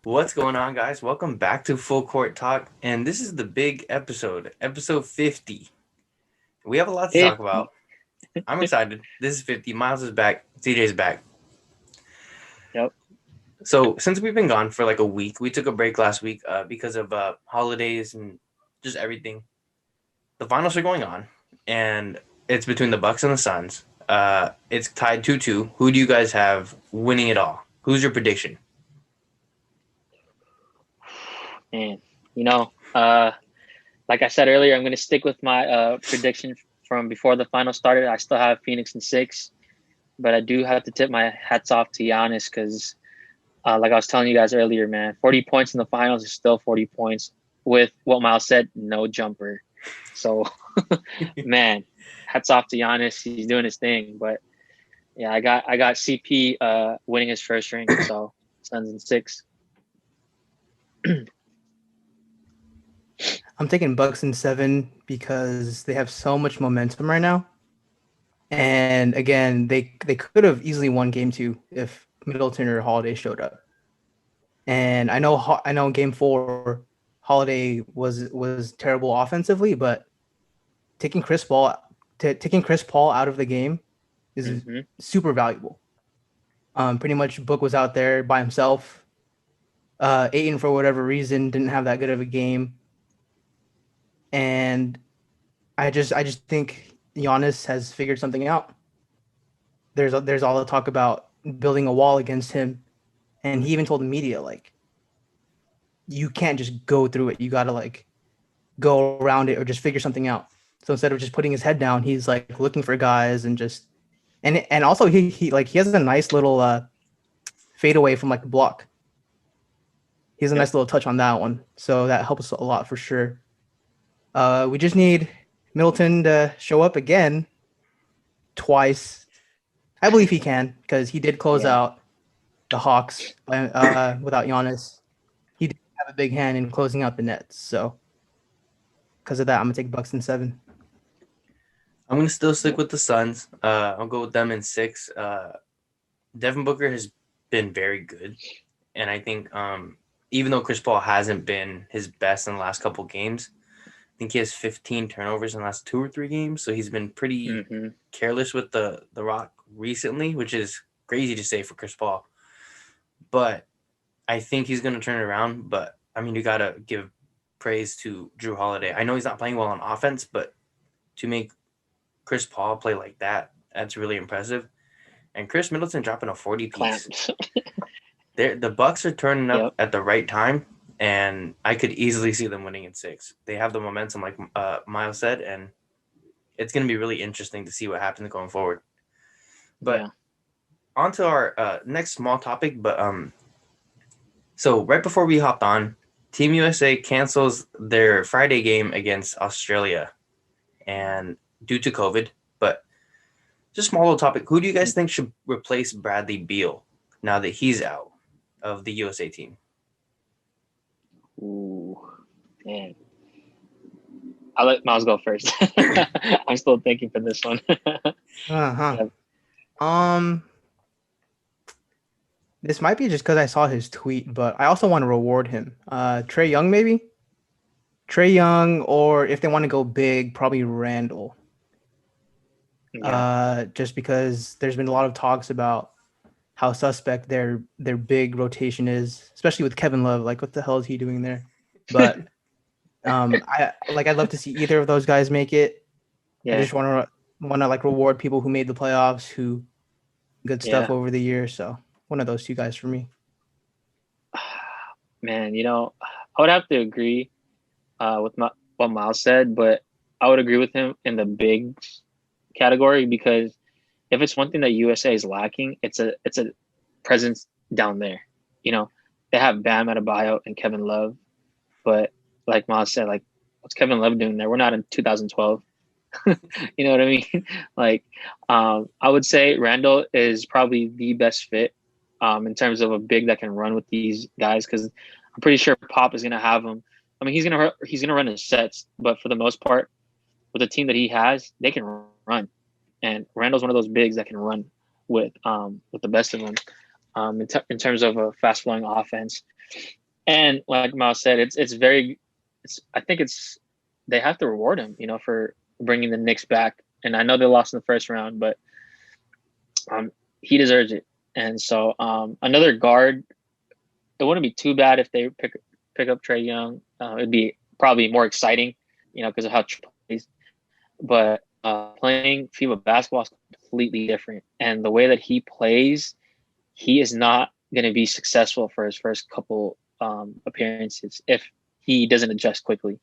What's going on, guys? Welcome back to Full Court Talk, and this is the big episode 50. We have a lot to talk 50. about. I'm excited. This is 50. Miles is back. CJ's back. Yep. So, since we've been gone for like a week, we took a break last week because of holidays and just everything. The finals are going on, and it's between the Bucks and the Suns. It's tied 2-2. Who do you guys have winning it all? Who's your prediction? Man, you know, uh, like I said earlier, I'm going to stick with my prediction from before the final started. I still have Phoenix in six, but I do have to tip my hats off to Giannis because, like I was telling you guys earlier, man, 40 points in the finals is still 40 points with what Miles said, no jumper. So, man, hats off to Giannis. He's doing his thing. But yeah, I got CP winning his first ring, so Suns in six. I'm taking Bucks in seven because they have so much momentum right now. And again, they could have easily won game two if Middleton or Holiday showed up. And I know game four, Holiday was terrible offensively, but taking Chris Paul taking Chris Paul out of the game is Mm-hmm. super valuable. Pretty much Book was out there by himself. Aiton, for whatever reason, didn't have that good of a game. And I just think Giannis has figured something out. There's all the talk about building a wall against him, and he even told the media like you can't just go through it. You got to like go around it or just figure something out. So instead of just putting his head down, he's like looking for guys and just and also he has a nice little fade away from like the block. He has a Yep. nice little touch on that one, so that helps a lot for sure. We just need Middleton to show up again twice. I believe he can because he did close Yeah. out the Hawks without Giannis. He did have a big hand in closing out the Nets. So because of that, I'm gonna take Bucks in seven. I'm gonna still stick Yep. with the Suns. I'll go with them in six. Devin Booker has been very good, and I think even though Chris Paul hasn't been his best in the last couple games, I think he has 15 turnovers in the last 2 or 3 games. So he's been pretty Mm-hmm. careless with the rock recently, which is crazy to say for Chris Paul. But I think he's gonna turn it around. But I mean, you gotta give praise to Drew Holiday. I know he's not playing well on offense, but to make Chris Paul play like that, that's really impressive. And Chris Middleton dropping a 40 piece. Clamps. The Bucks are turning up Yep. at the right time, and I could easily see them winning in six. They have the momentum, like Miles said, and it's going to be really interesting to see what happens going forward. But Yeah. on to our next small topic. But so right before we hopped on, Team USA cancels their Friday game against Australia, and due to COVID. But just a small little topic. Who do you guys think should replace Bradley Beal now that he's out of the USA team? Ooh, man. I'll let Miles go first. I'm still thinking for this one. Uh-huh. Yep. Um, this might be just because I saw his tweet, but I also want to reward him. Trey Young, maybe? Trey Young, or if they want to go big, probably Randall. Yeah. Just because there's been a lot of talks about how suspect their big rotation is, especially with Kevin Love. Like, what the hell is he doing there? But I'd love to see either of those guys make it. I Yeah. just want to like reward people who made the playoffs, who good stuff Yeah. over the years. So one of those two guys for me. Man, I would have to agree with what Miles said, but I would agree with him in the big category because if it's one thing that USA is lacking, it's a presence down there. You know, they have Bam Adebayo and Kevin Love, but like Miles said, like what's Kevin Love doing there? We're not in 2012. You know what I mean? Like, I would say Randall is probably the best fit in terms of a big that can run with these guys because I'm pretty sure Pop is going to have him. I mean, he's gonna run his sets, but for the most part, with the team that he has, they can run. And Randall's one of those bigs that can run with the best of them in terms of a fast flowing offense. And like Miles said, I think they have to reward him, for bringing the Knicks back. And I know they lost in the first round, but he deserves it. And so another guard, it wouldn't be too bad if they pick up Trae Young. It'd be probably more exciting, because of how Trae plays. But playing FIBA basketball is completely different. And the way that he plays, he is not going to be successful for his first couple appearances if he doesn't adjust quickly.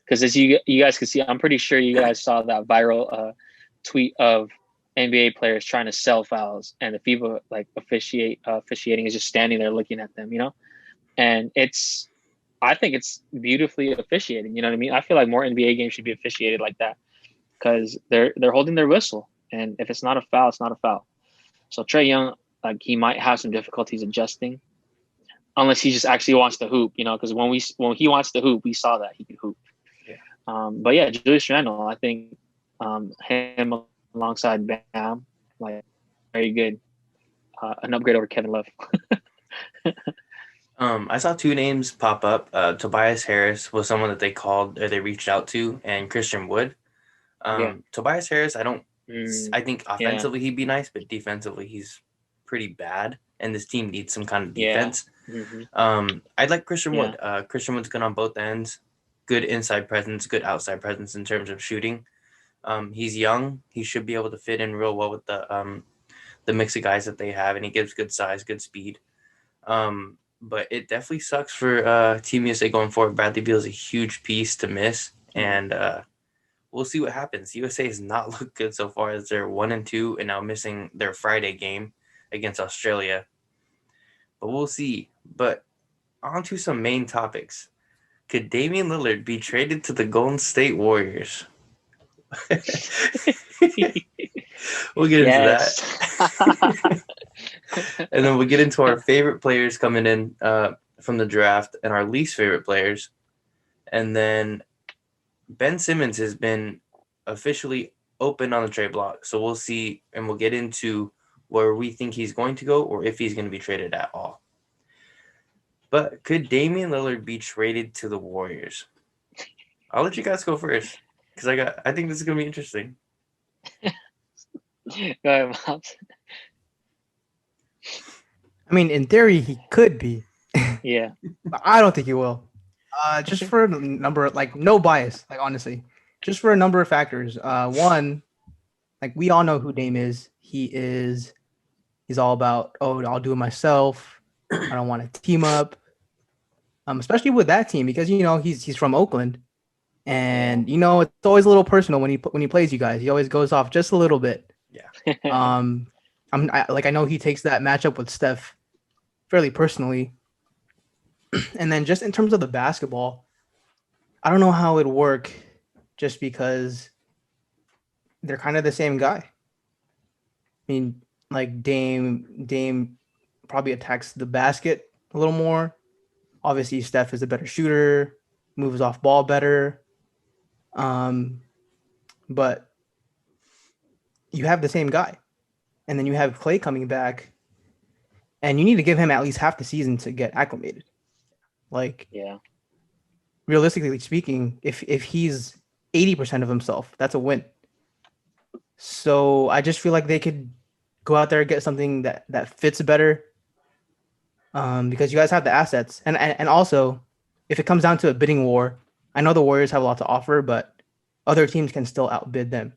Because as you guys can see, I'm pretty sure you guys saw that viral tweet of NBA players trying to sell fouls, and the FIBA officiating is just standing there looking at them, And I think it's beautifully officiating. You know what I mean? I feel like more NBA games should be officiated like that, because they're holding their whistle, and if it's not a foul, it's not a foul. So Trae Young, he might have some difficulties adjusting, unless he just actually wants to hoop. Because when he wants to hoop, we saw that he could hoop. Yeah. But yeah, Julius Randle, I think him alongside Bam, very good, an upgrade over Kevin Love. I saw two names pop up. Tobias Harris was someone that they called or they reached out to, and Christian Wood. Tobias Harris, I think offensively he'd be nice, but defensively he's pretty bad, and this team needs some kind of defense. Yeah. Mm-hmm. I'd like Christian Wood. Christian Wood's good on both ends. Good inside presence, good outside presence in terms of shooting. He's young. He should be able to fit in real well with the mix of guys that they have, and he gives good size, good speed. But it definitely sucks for Team USA going forward. Bradley Beal is a huge piece to miss, and we'll see what happens. USA has not looked good so far, as they're 1-2 and now missing their Friday game against Australia. But we'll see. But on to some main topics. Could Damian Lillard be traded to the Golden State Warriors? We'll get into that. And then we'll get into our favorite players coming in from the draft and our least favorite players. And then Ben Simmons has been officially open on the trade block. So we'll see, and we'll get into where we think he's going to go or if he's going to be traded at all. But could Damian Lillard be traded to the Warriors? I'll let you guys go first, because I think this is going to be interesting. Go ahead, Miles. I mean, in theory, he could be. Yeah. But I don't think he will. Just for a number, no bias, honestly. Just for a number of factors. One, we all know who Dame is. He's all about, I'll do it myself. I don't want to team up. Especially with that team, because he's from Oakland, and it's always a little personal when he plays you guys. He always goes off just a little bit. Yeah. I know he takes that matchup with Steph fairly personally. And then just in terms of the basketball, I don't know how it'd work, just because they're kind of the same guy. I mean, Dame probably attacks the basket a little more. Obviously, Steph is a better shooter, moves off ball better. But you have the same guy. And then you have Klay coming back, and you need to give him at least half the season to get acclimated. Realistically speaking, if he's 80% of himself, that's a win. So I just feel like they could go out there and get something that fits better. Because you guys have the assets. And also, if it comes down to a bidding war, I know the Warriors have a lot to offer, but other teams can still outbid them.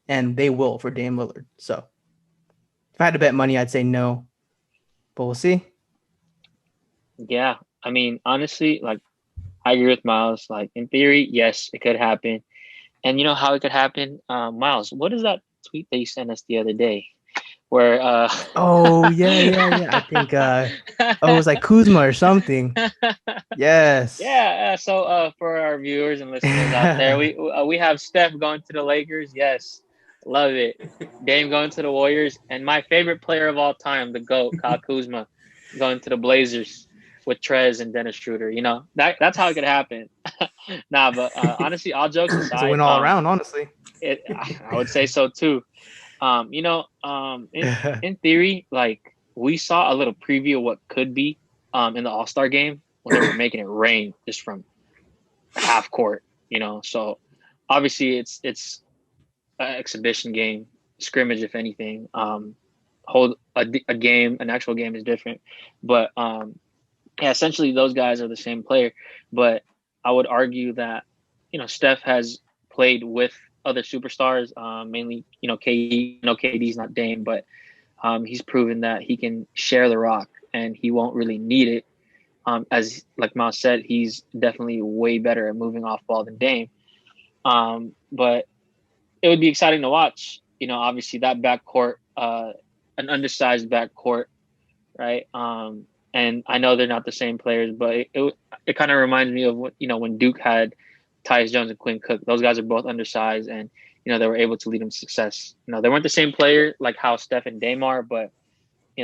And they will for Dame Lillard. So if I had to bet money, I'd say no. But we'll see. Yeah. I mean, honestly, I agree with Miles. In theory, yes, it could happen. And you know how it could happen? Miles, what is that tweet that you sent us the other day? Where yeah. I think it was Kuzma or something. Yes. Yeah. So for our viewers and listeners out there, we have Steph going to the Lakers. Yes, love it. Dame going to the Warriors, and my favorite player of all time, the GOAT, Kyle Kuzma, going to the Blazers with Trez and Dennis Schroeder. That's how it could happen. But honestly, all jokes aside, it's a win all around. Honestly, I would say so too. In theory, we saw a little preview of what could be in the All-Star game when they were making it rain just from half court, So obviously it's an exhibition game, scrimmage if anything. Hold a game, an actual game is different, but yeah, essentially those guys are the same player. But I would argue that Steph has played with other superstars, mainly KD. KD's not Dame, but he's proven that he can share the rock and he won't really need it. As like Miles said, he's definitely way better at moving off ball than Dame. But it would be exciting to watch. Obviously that backcourt, an undersized backcourt, right? And I know they're not the same players, but it kind of reminds me of when Duke had Tyus Jones and Quinn Cook. Those guys are both undersized, and they were able to lead them to success. They weren't the same player like how Steph and Dame are, but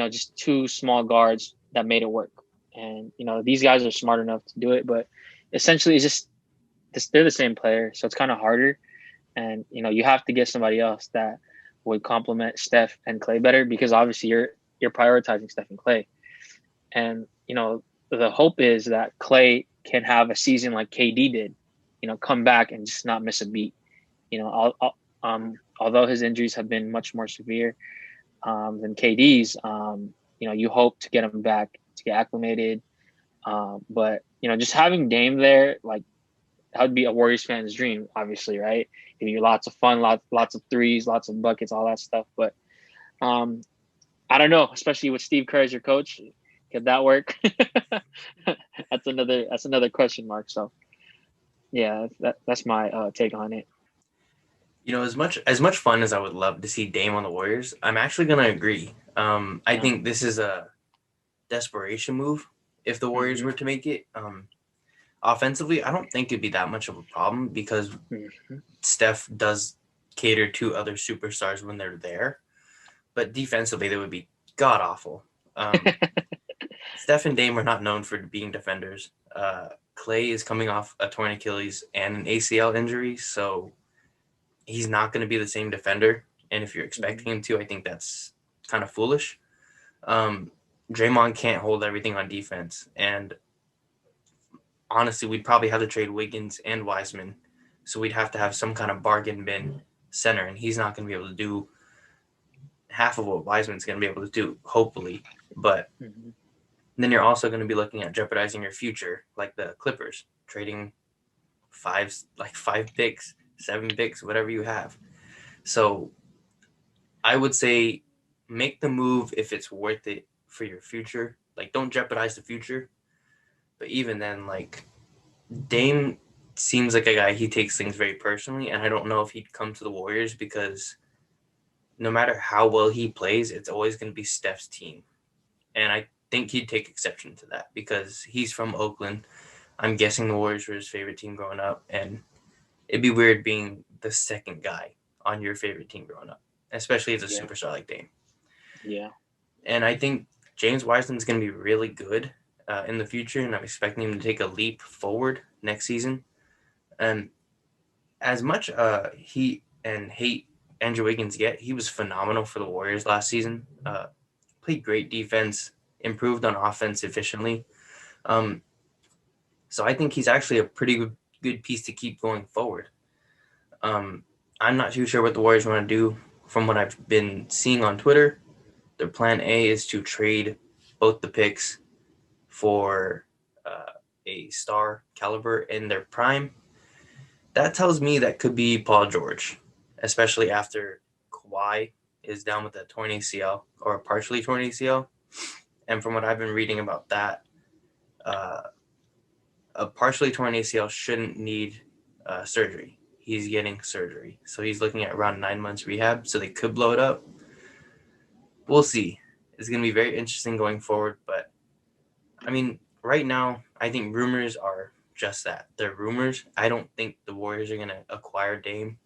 just two small guards that made it work. And these guys are smart enough to do it, but essentially it's just they're the same player, so it's kind of harder. And you have to get somebody else that would complement Steph and Klay better, because obviously you're prioritizing Steph and Klay. And the hope is that Klay can have a season like KD did, come back and just not miss a beat. Although his injuries have been much more severe than KD's, you hope to get him back to get acclimated. But just having Dame there, like, that would be a Warriors fan's dream, obviously, right? Give you lots of fun, lots of threes, lots of buckets, all that stuff. But I don't know, especially with Steve Kerr as your coach, could that work? That's another question mark. So yeah, that's my take on it. As much fun as I would love to see Dame on the Warriors, I'm actually gonna agree. I think this is a desperation move if the Warriors were to make it. Offensively, I don't think it'd be that much of a problem because Steph does cater to other superstars when they're there. But defensively, they would be god awful. Steph and Dame are not known for being defenders. Klay is coming off a torn Achilles and an ACL injury, so he's not going to be the same defender. And if you're expecting him to, I think that's kind of foolish. Draymond can't hold everything on defense, and honestly, we'd probably have to trade Wiggins and Wiseman. So we'd have to have some kind of bargain bin center, and he's not going to be able to do half of what Wiseman's going to be able to do, hopefully. But then you're also going to be looking at jeopardizing your future, like the Clippers, trading 5 picks, 7 picks, whatever you have. So I would say make the move if it's worth it for your future. Like, don't jeopardize the future. But even then, like, Dame seems like a guy, he takes things very personally, and I don't know if he'd come to the Warriors because no matter how well he plays, it's always going to be Steph's team. And I think he'd take exception to that because he's from Oakland. I'm guessing the Warriors were his favorite team growing up, and it'd be weird being the second guy on your favorite team growing up, especially as a superstar like Dame. Yeah. And I think James Wiseman's going to be really good in the future, and I'm expecting him to take a leap forward next season. And as much heat and hate Andrew Wiggins get, he was phenomenal for the Warriors last season. Played great defense, improved on offense efficiently. So I think he's actually a pretty good piece to keep going forward. I'm not too sure what the Warriors want to do. From what I've been seeing on Twitter, their plan A is to trade both the picks for a star caliber in their prime. That tells me that could be Paul George, especially after Kawhi is down with a torn ACL or a partially torn ACL. And from what I've been reading about that, a partially torn ACL shouldn't need surgery. He's getting surgery. So he's looking at around 9 months rehab, so they could blow it up. We'll see. It's going to be very interesting going forward. But, I mean, right now, I think rumors are just that. They're rumors. I don't think the Warriors are going to acquire Dame.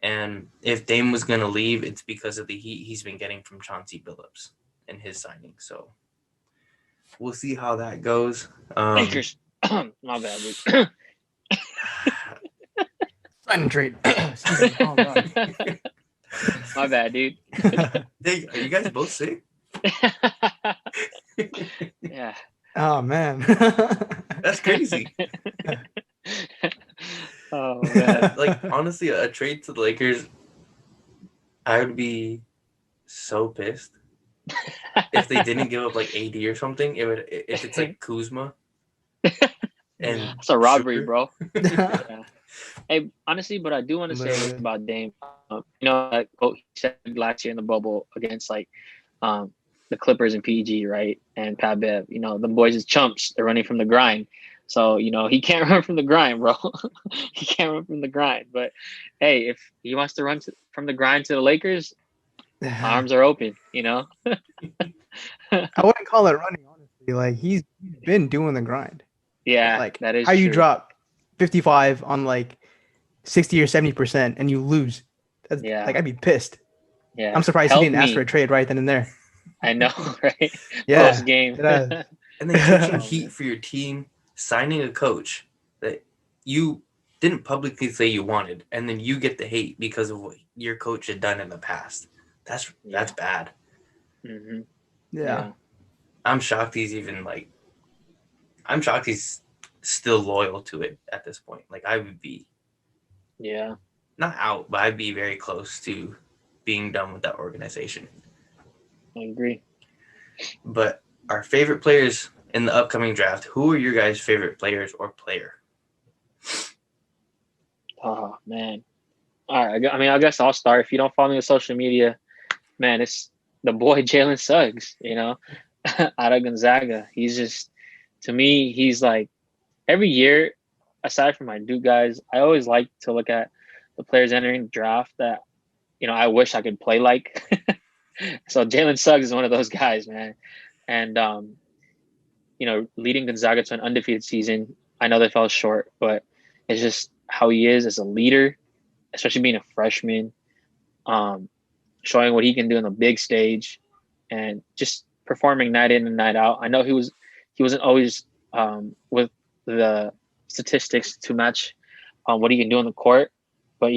And if Dame was going to leave, it's because of the heat he's been getting from Chauncey Billups and his signing. So we'll see how that goes. Lakers. My bad, dude. Sign trade. Oh, God. My bad, dude. Hey, are you guys both sick? Yeah. Oh man. That's crazy. Oh man. Like honestly, a trade to the Lakers, I would be so pissed if they didn't give up like AD or something. If it's like Kuzma and It's a robbery, Sugar. bro. Yeah. Hey, honestly, but I do want to say this Literally. about Dame. Like what he said last year in the bubble against like the Clippers and PG, right? And Pat Bev. The boys is chumps. They're running from the grind. So, he can't run from the grind, bro. He can't run from the grind. But hey, if he wants to run from the grind to the Lakers, arms are open, I wouldn't call it running, honestly. Like he's been doing the grind. Yeah, Like that is how you true. drop 55 on like 60 or 70% and you lose. Yeah. Like I'd be pissed. Yeah. I'm surprised he didn't ask for a trade right then and there. I know, right? Yeah. Post game. Yeah. And then catching heat for your team, signing a coach that you didn't publicly say you wanted, and then you get the hate because of what your coach had done in the past. That's bad. Mm-hmm. Yeah. I'm shocked he's still loyal to it at this point. Like I would be not out, but I'd be very close to being done with that organization. I agree. But our favorite players in the upcoming draft, who are your guys' favorite players or player? Oh man. All right. I guess I'll start. If you don't follow me on social media, man, it's the boy Jalen Suggs, out of Gonzaga. He's just, to me, he's like, every year, aside from my Duke guys, I always like to look at the players entering the draft that, I wish I could play like. So Jalen Suggs is one of those guys, man. And, leading Gonzaga to an undefeated season, I know they fell short, but it's just how he is as a leader, especially being a freshman, showing what he can do on the big stage and just performing night in and night out. I know he wasn't always with the statistics to match what he can do on the court, but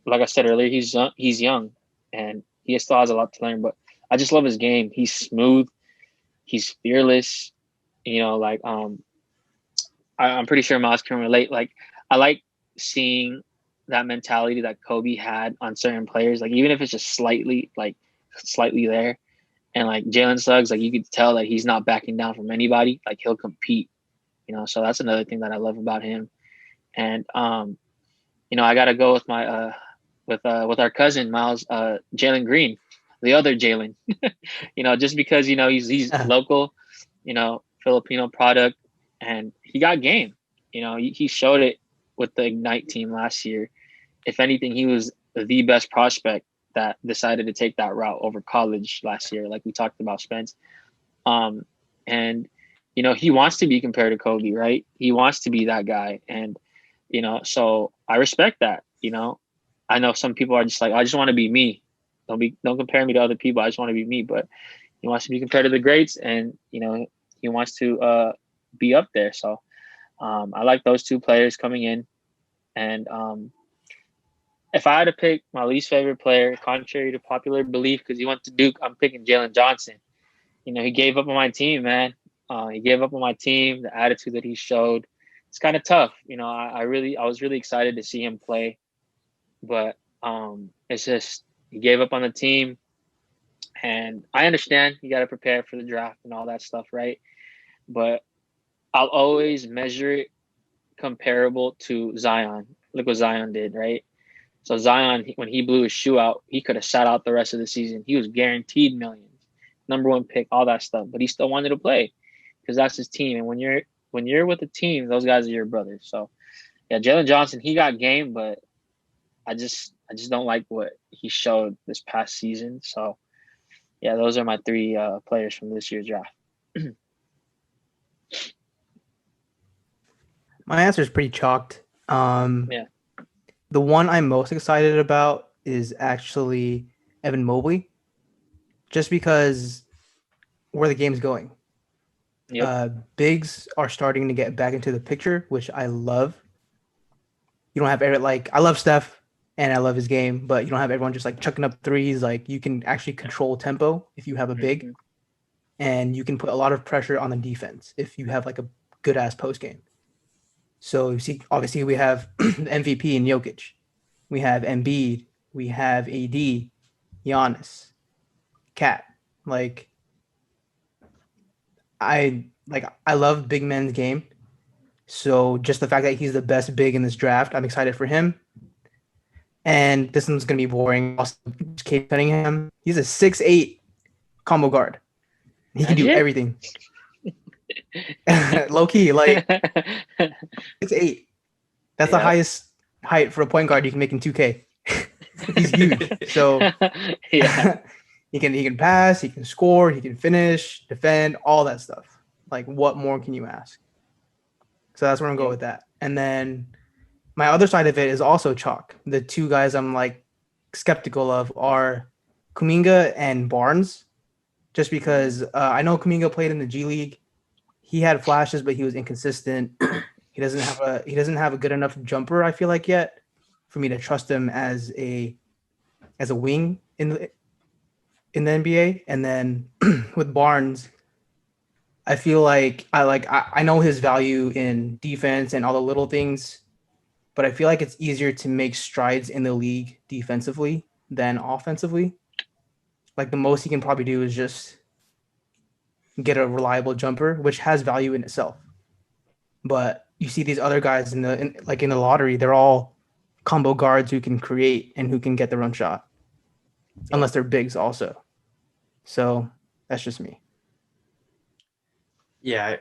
like I said earlier, he's young and he still has a lot to learn. But I just love his game. He's smooth, he's fearless. I'm pretty sure Miles can relate. Like I like seeing that mentality that Kobe had on certain players. Like even if it's just slightly there. And like Jalen Suggs, like you could tell that he's not backing down from anybody. Like he'll compete, So that's another thing that I love about him. And I gotta go with my with our cousin Miles, Jalen Green, the other Jalen. Just because he's local, Filipino product, and he got game. He showed it with the Ignite team last year. If anything, he was the best prospect that decided to take that route over college last year, like we talked about, Spence. And he wants to be compared to Kobe, right? He wants to be that guy, and so I respect that. I know some people are just like, I just want to be me. Don't compare me to other people. I just want to be me. But he wants to be compared to the greats, and he wants to be up there. So I like those two players coming in, and if I had to pick my least favorite player, contrary to popular belief, because he went to Duke, I'm picking Jalen Johnson. He gave up on my team, man. He gave up on my team. The attitude that he showed, it's kind of tough. I was really excited to see him play, but it's just he gave up on the team, and I understand you got to prepare for the draft and all that stuff, right? But I'll always measure it comparable to Zion. Look what Zion did, right? So Zion, when he blew his shoe out, he could have sat out the rest of the season. He was guaranteed millions, number one pick, all that stuff. But he still wanted to play because that's his team. And when you're with a team, those guys are your brothers. So yeah, Jalen Johnson, he got game, but I just don't like what he showed this past season. So yeah, those are my three players from this year's draft. My answer is pretty chalked. Yeah. The one I'm most excited about is actually Evan Mobley, just because where the game's going. Yep. Bigs are starting to get back into the picture, which I love. You don't have I love Steph and I love his game, but you don't have everyone just like chucking up threes. Like you can actually control tempo if you have a big. and you can put a lot of pressure on the defense if you have like a good ass post game. So you see, obviously we have the MVP in Jokic, we have Embiid, we have AD, Giannis, Cat. Like I love big men's game. So just the fact that he's the best big in this draft, I'm excited for him. And this one's gonna be boring. Also, Cade Cunningham, he's a 6'8" combo guard. He can do everything. Low key, like 6'8". That's the highest height for a point guard you can make in 2K. He's huge. So Yeah. he can pass, he can score, he can finish, defend, all that stuff. Like, what more can you ask? So that's where I'm going with that. And then my other side of it is also chalk. The two guys I'm like skeptical of are Kuminga and Barnes, just because I know Kuminga played in the G League. He had flashes, but he was inconsistent. He doesn't have a good enough jumper, I feel like, yet for me to trust him as a wing in the NBA. And then with Barnes, I feel like I know his value in defense and all the little things, but I feel like it's easier to make strides in the league defensively than offensively. Like the most he can probably do is just get a reliable jumper, which has value in itself. But you see these other guys in the lottery, they're all combo guards who can create and who can get their own shot, unless they're bigs also. So that's just me. Yeah,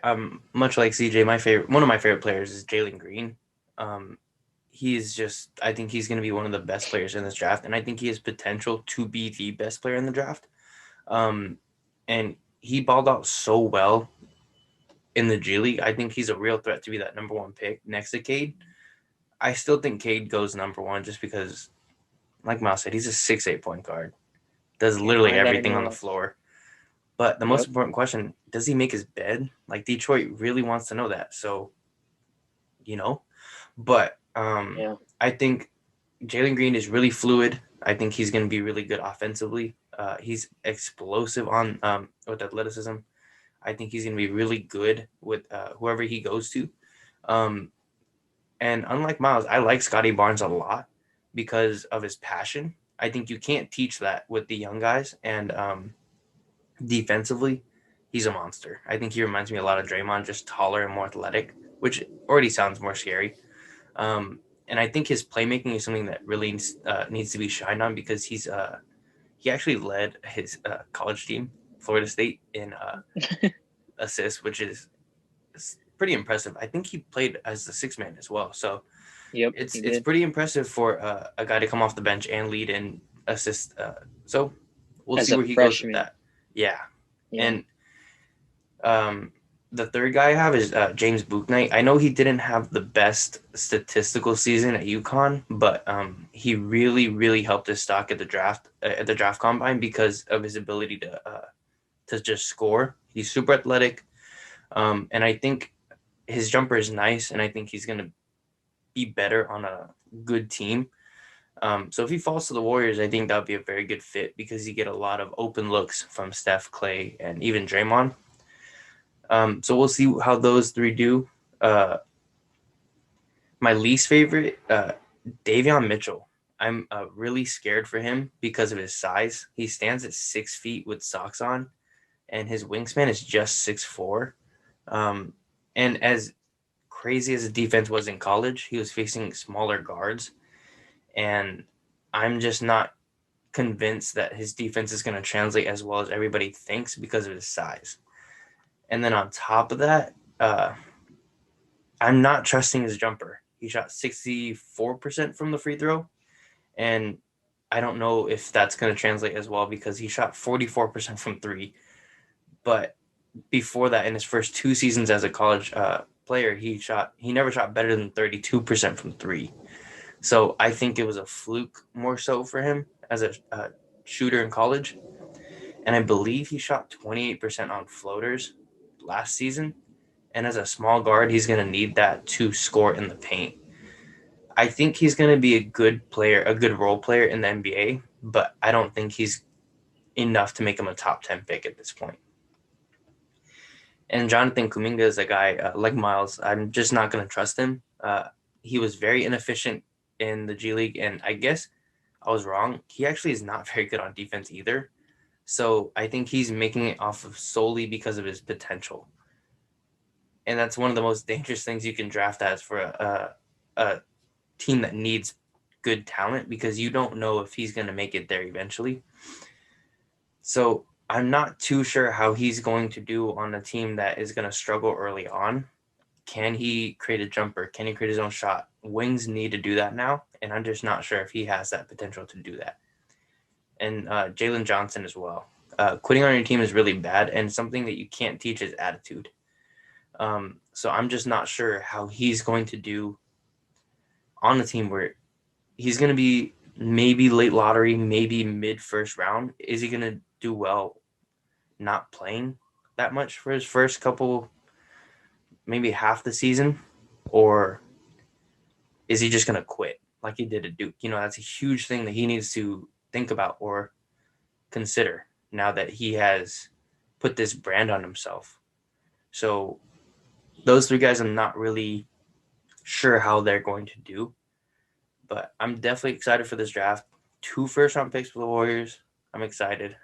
much like CJ, one of my favorite players is Jalen Green. I think he's going to be one of the best players in this draft, and I think he has potential to be the best player in the draft. And he balled out so well in the G League. I think he's a real threat to be that number one pick next to Cade. I still think Cade goes number one just because, like Miles said, he's a 6'8" point guard. Does literally everything on the floor. But the most important question, does he make his bed? Like, Detroit really wants to know that. So, But I think Jalen Green is really fluid. I think he's going to be really good offensively. He's explosive with athleticism. I think he's going to be really good with whoever he goes to. And unlike Miles, I like Scotty Barnes a lot because of his passion. I think you can't teach that with the young guys. And defensively, he's a monster. I think he reminds me a lot of Draymond, just taller and more athletic, which already sounds more scary. And I think his playmaking is something that really needs to be shined on because he actually led his college team, Florida State, in assists, which is pretty impressive. I think he played as the sixth man as well. So it's pretty impressive for a guy to come off the bench and lead in assists. So we'll see where he goes with that. Yeah. And the third guy I have is James Bouknight. I know he didn't have the best statistical season at UConn, but he really, really helped his stock at the draft combine because of his ability to just score. He's super athletic, and I think his jumper is nice, and I think he's going to be better on a good team. So if he falls to the Warriors, I think that would be a very good fit because you get a lot of open looks from Steph, Klay, and even Draymond. So we'll see how those three do. My least favorite, Davion Mitchell. I'm really scared for him because of his size. He stands at 6 feet with socks on, and his wingspan is just 6'4". And as crazy as the defense was in college, he was facing smaller guards. And I'm just not convinced that his defense is going to translate as well as everybody thinks because of his size. And then on top of that, I'm not trusting his jumper. He shot 64% from the free throw. And I don't know if that's going to translate as well because he shot 44% from three. But before that, in his first 2 seasons as a college player, he never shot better than 32% from three. So I think it was a fluke more so for him as a shooter in college. And I believe he shot 28% on floaters last season. And as a small guard, he's going to need that to score in the paint. I think he's going to be a good player, a good role player in the NBA, but I don't think he's enough to make him a top 10 pick at this point. And Jonathan Kuminga is a guy like Miles. I'm just not going to trust him. He was very inefficient in the G League, and I guess I was wrong. He actually is not very good on defense either. So I think he's making it off of solely because of his potential. And that's one of the most dangerous things you can draft as for a team that needs good talent, because you don't know if he's going to make it there eventually. So I'm not too sure how he's going to do on a team that is going to struggle early on. Can he create a jumper? Can he create his own shot? Wings need to do that now, and I'm just not sure if he has that potential to do that. And Jalen Johnson as well. Quitting on your team is really bad, and something that you can't teach is attitude. So I'm just not sure how he's going to do on a team where he's going to be maybe late lottery, maybe mid first round. Is he going to do well not playing that much for his first couple, maybe half the season? Or is he just going to quit like he did at Duke? That's a huge thing that he needs to think about or consider now that he has put this brand on himself. So those three guys, I'm not really sure how they're going to do, but I'm definitely excited for this draft. 2 first-round picks for the Warriors. I'm excited,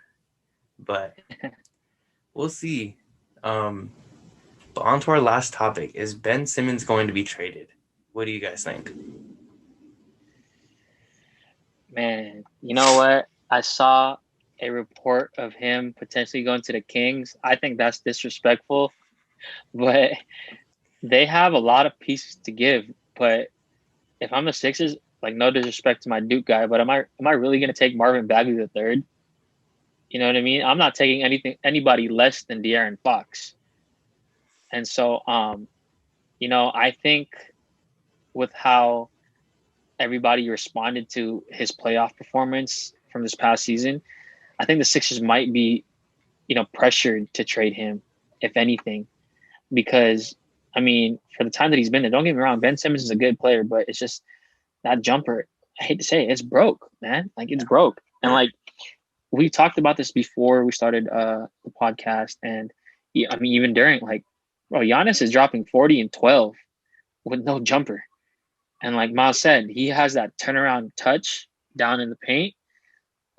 but we'll see. But on to our last topic. Is Ben Simmons going to be traded? What do you guys think? Man, you know what? I saw a report of him potentially going to the Kings. I think that's disrespectful, but they have a lot of pieces to give. But if I'm the Sixers, like, no disrespect to my Duke guy, but am I really going to take Marvin Bagley the third? You know what I mean? I'm not taking anybody less than De'Aaron Fox. And so, I think with how everybody responded to his playoff performance from this past season, I think the Sixers might be, pressured to trade him, if anything, because, for the time that he's been there, don't get me wrong, Ben Simmons is a good player, but it's just that jumper, I hate to say it, it's broke, man. Like, it's broke. And, like, we talked about this before we started the podcast, and, even during, like, bro, Giannis is dropping 40 and 12 with no jumper. And like Miles said, he has that turnaround touch down in the paint.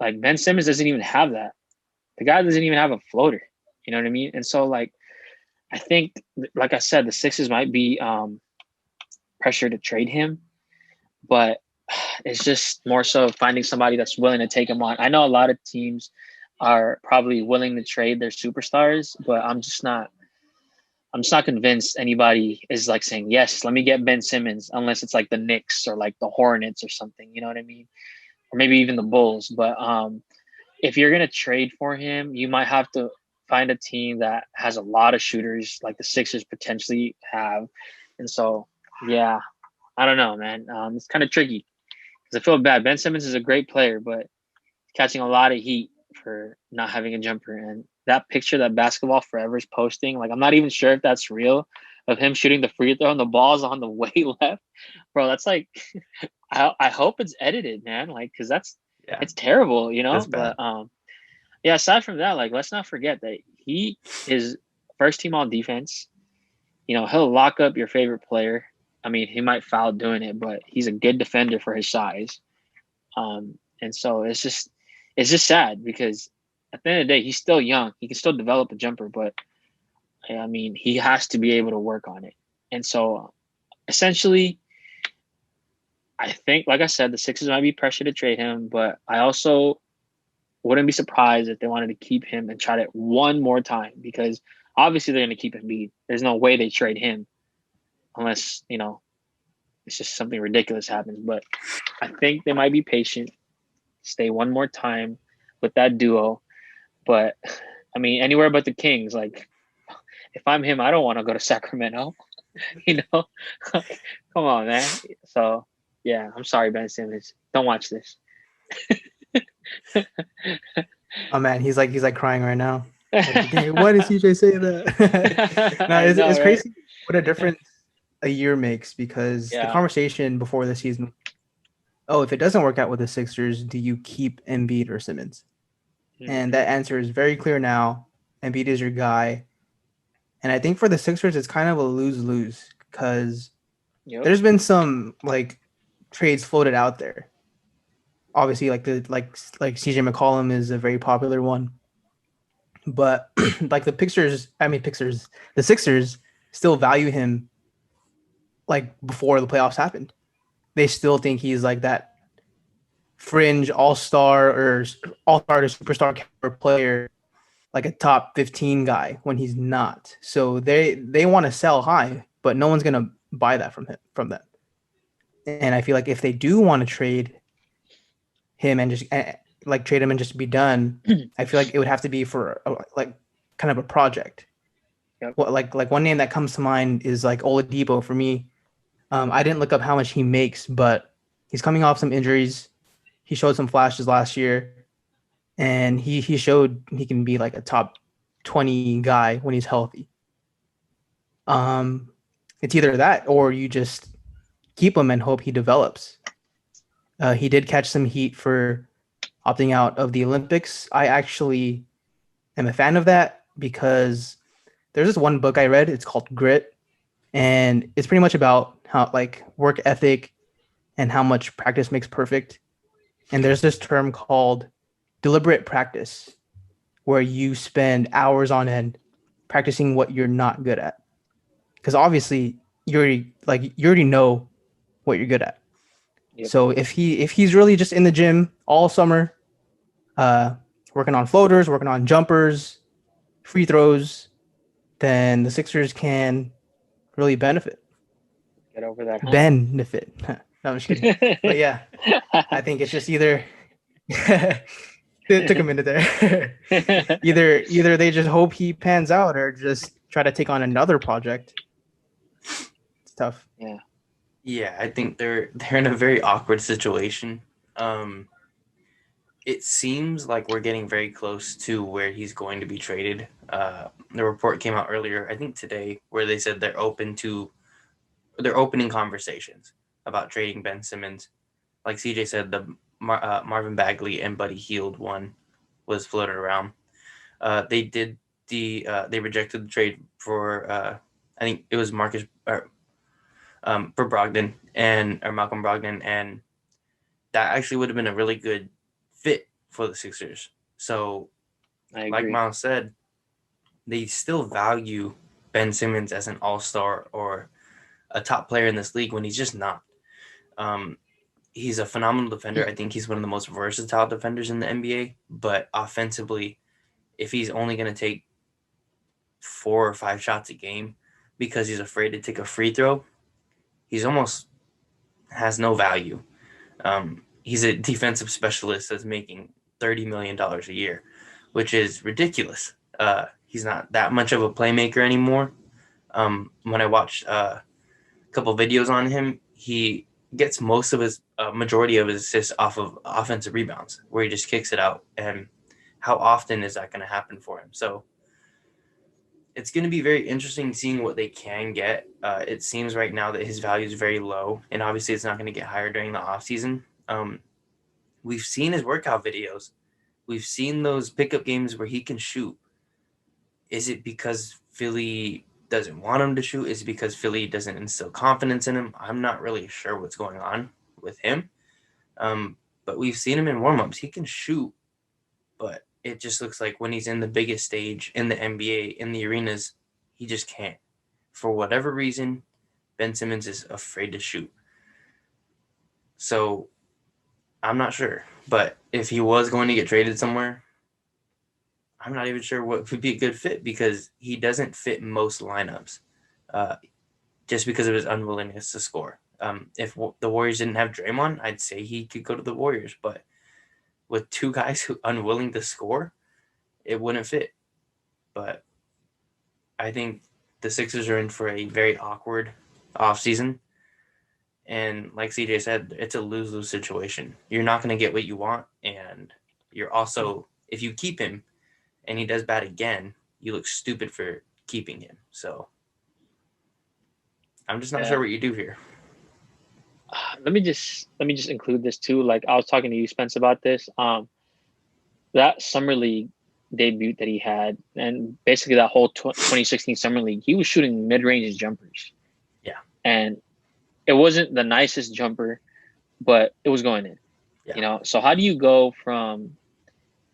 Like, Ben Simmons doesn't even have that. The guy doesn't even have a floater. You know what I mean? And so, like, I think, like I said, the Sixers might be pressured to trade him, but it's just more so finding somebody that's willing to take him on. I know a lot of teams are probably willing to trade their superstars, but I'm just not convinced anybody is like saying, yes, let me get Ben Simmons, unless it's like the Knicks or like the Hornets or something, you know what I mean? Or maybe even the Bulls. But if you're going to trade for him, you might have to find a team that has a lot of shooters like the Sixers potentially have. And so, yeah, I don't know, man. It's kind of tricky because I feel bad. Ben Simmons is a great player, but catching a lot of heat for not having a jumper. And that picture that Basketball Forever is posting, like, I'm not even sure if that's real, of him shooting the free throw and the ball's on the way left. Bro, that's like, I hope it's edited, man. Like, because it's terrible, But aside from that, like, let's not forget that he is first team all defense. He'll lock up your favorite player. He might foul doing it, but he's a good defender for his size. And so it's just sad because at the end of the day, he's still young. He can still develop a jumper, but he has to be able to work on it. And so essentially, I think, like I said, the Sixers might be pressured to trade him, but I also wouldn't be surprised if they wanted to keep him and try it one more time, because obviously they're going to keep Embiid. There's no way they trade him unless, it's just something ridiculous happens. But I think they might be patient, stay one more time with that duo. But anywhere but the Kings. Like, if I'm him, I don't want to go to Sacramento. Come on, man. So yeah, I'm sorry, Ben Simmons. Don't watch this. Oh man, he's like crying right now. Like, why did CJ say that? No, it's crazy what a difference a year makes, because the conversation before the season, if it doesn't work out with the Sixers, do you keep Embiid or Simmons? And that answer is very clear now. Embiid is your guy. And I think for the Sixers, it's kind of a lose-lose because Yep. there's been some like trades floated out there. Obviously, like CJ McCollum is a very popular one, but like the Sixers still value him like before the playoffs happened. They still think he's like that fringe all-star to superstar caliber player, like a top 15 guy when he's not. So they want to sell high, but no one's gonna buy that from them. And I feel like if they do want to trade him and just like trade him and just be done, I feel like it would have to be for like kind of a project. Yep. What like one name that comes to mind is like Oladipo for me. I didn't look up how much he makes, but he's coming off some injuries. He showed some flashes last year, and he showed he can be like a top 20 guy when he's healthy. It's either that or you just keep him and hope he develops. He did catch some heat for opting out of the Olympics. I actually am a fan of that because there's this one book I read. It's called Grit, and it's pretty much about how like work ethic and how much practice makes perfect. And there's this term called deliberate practice, where you spend hours on end practicing what you're not good at. Because obviously you already know what you're good at. Yep. So if he's really just in the gym all summer, working on floaters, working on jumpers, free throws, then the Sixers can really benefit. Get over that. Benefit. No, I'm just kidding. But yeah, I think it's just either it took a minute there. either they just hope he pans out or just try to take on another project. It's tough. Yeah. Yeah, I think they're in a very awkward situation. It seems like we're getting very close to where he's going to be traded. The report came out earlier, I think today, where they said they're opening conversations about trading Ben Simmons. Like CJ said, the Marvin Bagley and Buddy Hield one was floated around. They rejected the trade for I think it was for Brogdon or Malcolm Brogdon, and that actually would have been a really good fit for the Sixers. So, like Miles said, they still value Ben Simmons as an all-star or a top player in this league when he's just not. He's a phenomenal defender. I think he's one of the most versatile defenders in the NBA. But offensively, if he's only going to take 4 or 5 shots a game because he's afraid to take a free throw, he's almost has no value. He's a defensive specialist that's making $30 million a year, which is ridiculous. He's not that much of a playmaker anymore. When I watched a couple videos on him, he gets most of his majority of his assists off of offensive rebounds, where he just kicks it out. And how often is that going to happen for him? So it's going to be very interesting seeing what they can get. It seems right now that his value is very low, and obviously it's not going to get higher during the offseason. We've seen his workout videos. We've seen those pickup games where he can shoot. Is it because Philly doesn't want him to shoot? Is it because Philly doesn't instill confidence in him? I'm not really sure what's going on with him. But we've seen him in warm-ups. He can shoot, but it just looks like when he's in the biggest stage in the NBA, in the arenas, he just can't. For whatever reason, Ben Simmons is afraid to shoot. So I'm not sure. But if he was going to get traded somewhere, I'm not even sure what would be a good fit because he doesn't fit most lineups just because of his unwillingness to score. If the Warriors didn't have Draymond, I'd say he could go to the Warriors. But with 2 guys who are unwilling to score, it wouldn't fit. But I think the Sixers are in for a very awkward offseason. And like CJ said, it's a lose-lose situation. You're not going to get what you want. And you're also, if you keep him and he does bad again, you look stupid for keeping him. So I'm just not sure what you do here. Let me just include this too. Like I was talking to you, Spence, about this. That summer league debut that he had, and basically that whole 2016 summer league, he was shooting mid-range jumpers. Yeah. And it wasn't the nicest jumper, but it was going in. Yeah. You know, so how do you go from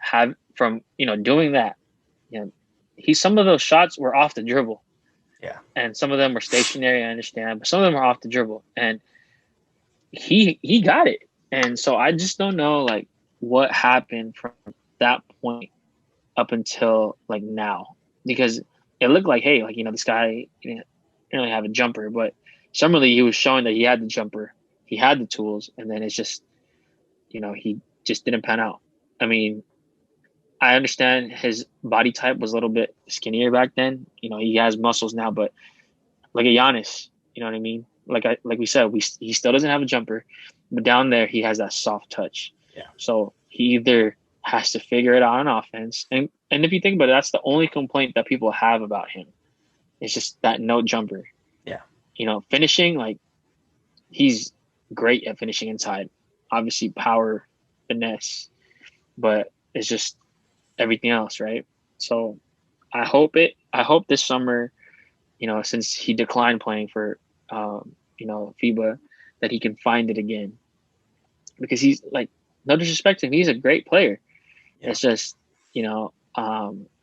doing that? You know, some of those shots were off the dribble. Yeah. And some of them were stationary, I understand, but some of them are off the dribble. And he got it. And so I just don't know like what happened from that point up until like now, because it looked like, hey, like, you know, this guy didn't really have a jumper, but summer league he was showing that he had the jumper, he had the tools, and then it's just, you know, he just didn't pan out. I mean, I understand his body type was a little bit skinnier back then. You know, he has muscles now, but look at Giannis. You know what I mean? Like we said, he still doesn't have a jumper, but down there he has that soft touch. Yeah. So he either has to figure it out on offense, and if you think about it, that's the only complaint that people have about him. It's just that no jumper. Yeah. You know, finishing, like, he's great at finishing inside. Obviously, power, finesse, but it's just everything else, right? So I hope this summer, you know, since he declined playing for, you know, FIBA, that he can find it again, because he's like, no disrespect to him, he's a great player. Yeah. It's just, you know,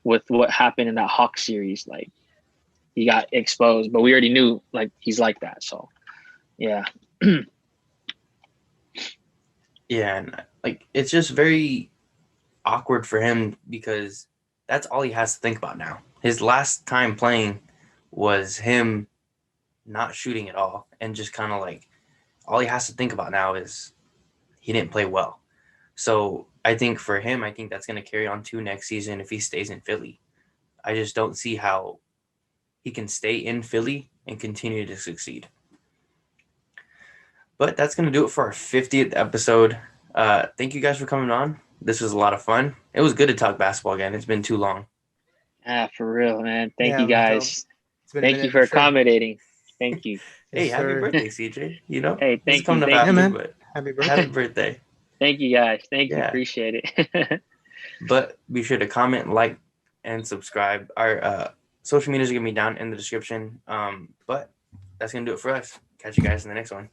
with what happened in that Hawks series, like, he got exposed, but we already knew like he's like that. So, yeah. Yeah, and like it's just very awkward for him because that's all he has to think about now. His last time playing was him not shooting at all, and just kind of like all he has to think about now is he didn't play well. So I think for him, I think that's going to carry on to next season if he stays in Philly. I just don't see how he can stay in Philly and continue to succeed. But that's going to do it for our 50th episode. Thank you guys for coming on. This was a lot of fun. It was good to talk basketball again. It's been too long. Ah, for real, man. Thank you guys. Thank you for accommodating. Thank you. Hey, happy birthday, CJ. You know? Hey, thank you. But happy birthday. Happy birthday. Thank you, guys. Thank you. Appreciate it. But be sure to comment, like, and subscribe. Our social medias are going to be down in the description. But that's going to do it for us. Catch you guys in the next one.